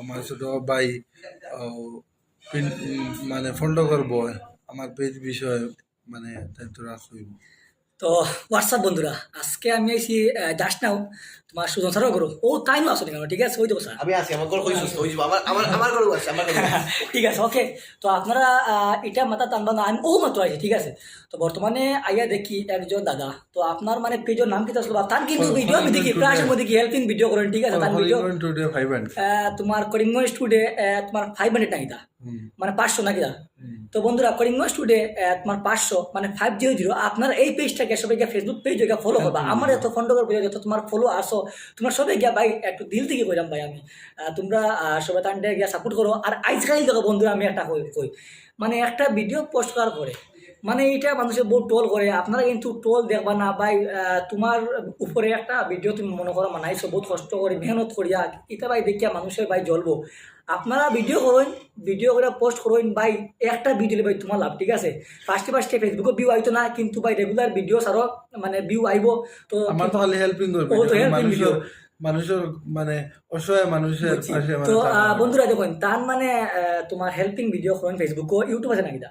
আমার ছোট ভাই মানে ফলো করবো আমার পেজ বিষয়ে মানে দায়িত্ব রাখবো। তো হোয়াটসঅ্যাপ বন্ধুরা, আজকে আমি আইছি জাস্ট নাও তোমার সুজন স্যারও করো ও তাই না আসলে কেন, ঠিক আছে ওই দেবো স্যার। আমি আছি, আমার ঘর কই সুস্থ হই যাব, আমার ঘর আছে, আমার ঘর ঠিক আছে, ওকে। তো আপনারা এটা মাথা টানবা না, আমি ও মাত্র আছি, ঠিক আছে। তো বর্তমানে আইয়া দেখি একজন দাদা, তো আপনার মানে পেজের নাম কি আসলে তার কিন্তু ভিডিও আমি দেখি প্রায় সময় দেখি হেল্পিং ভিডিও করেন, ঠিক আছে। তার ভিডিও টুডে 500 তোমার করিমগঞ্জ টুডে তোমার 500 নাকি দা, মানে 500 নাকি দা। তো বন্ধুরা করিমগঞ্জ টুডে তোমার 500 মানে 500। আপনার এই পেজটাকে সবাইকে ফেসবুক পেজ ফলো করবা। আমার এত ফন্ড করবো যত তোমার ফলো আসো তোমার সবাই গিয়া ভাই একটু দিল থেকে কইলাম ভাই আমি তোমরা সবাই তান্ডে গিয়া সাপোর্ট করো। আর আজকাল দেখো বন্ধুরা আমি একটা কই মানে একটা ভিডিও পোস্ট করার পরে মানে এটা মানুষের বহু টোল করে, আপনারা কিন্তু টোল দেখবা না ভাই। তোমার উপরে একটা ভিডিও তুমি মনে করো বানাইছো বহুত কষ্ট করে মেহনত করিয়া, এটা ভাই দেখিয়া মানুষের ভাই জ্বলবো। আপনারা ভিডিও করুন, ভিডিও করে পোস্ট করুন ভাই, একটা ভিডিও ভাই তোমার লাভ, ঠিক আছে। ফার্স্টে ফেসবুকে ভিউ আইতো না, কিন্তু ভাই রেগুলার ভিডিও সারো মানে ভিউ আইব। তো আমার তো খালি হেল্পিং করবে, ও তো হেল্পিং ভিডিও মানুষের মানে অসহায় মানুষের পাশে তো বন্ধুরা দেখুন তার মানে তোমার হেল্পিং ভিডিও করেন ফেসবুক ও ইউটিউব আছে নাকি দা?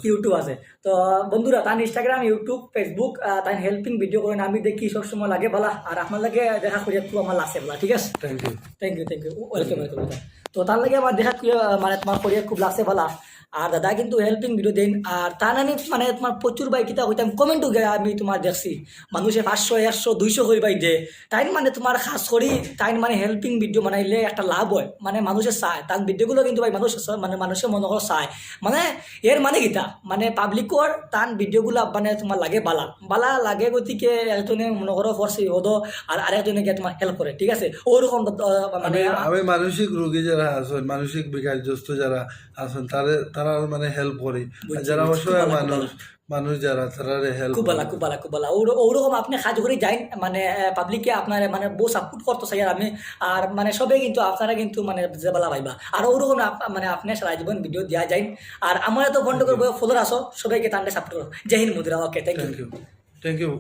ইউটিউব আছে। তো বন্ধুরা তার ইনস্টাগ্রাম ইউটিউব ফেসবুক তার হেল্পিং ভিডিও করেন, আমি দেখি সবসময় লাগে বলা। আর আপনার লাগে দেখা করি একটু আমার লাগছে বলা, ঠিক আছে। Thank you welcome. তো তার লাগে আমার দেখা মানে তোমার করিয়া খুব লাগছে বলা। আর দাদা কিন্তু হেল্পিং ভিডিও দেন। আর তার আমি মানে তোমার প্রচুর ভাই কিতা হইতাম কমেন্টও আমি তোমার দেখছি মানুষে 500 100 200 করে ভাই দে তাই মানে তোমার খাস করি তাই মানে হেল্পিং ভিডিও বানাইলে একটা লাভ হয়, মানে মানুষের চায় তার ভিডিওগুলো কিন্তু ভাই মানুষের মনে করো চায়। মানে এর মানে কিতা মানে পাবলিকর তার ভিডিওগুলো মানে তোমার লাগে বালা লাগে, গতিকে একজনে মনে করো ফরসি হতো আর আরেকজনে গিয়ে তোমার হেল্প করে, ঠিক আছে। ওরকম মানে আমি মানসিক রোগী যারা আছেন, মানসিক বিকারগ্রস্ত যারা আছেন তারা মানে হেল্প করি, যারা অসহায় মানুষ যারা তারা হেল্প খুব ভালো ওরকম আপনি কাজ করে যাই মানে পাবলিককে আপনার মানে বহু সাপোর্ট করতে চাই। আর আমি আর মানে সবাই কিন্তু আপনারা কিন্তু মানে যে বলা ভাইবা আর ওরকম মানে আপনি সারা জীবন ভিডিও দেওয়া যায়। আর আমার এত বন্ধ করবো ফলোর আসো সবাইকে তান্ডে সাপোর্ট করো। জয় হিন্দ মুদ্রা। ওকে, থ্যাংক ইউ।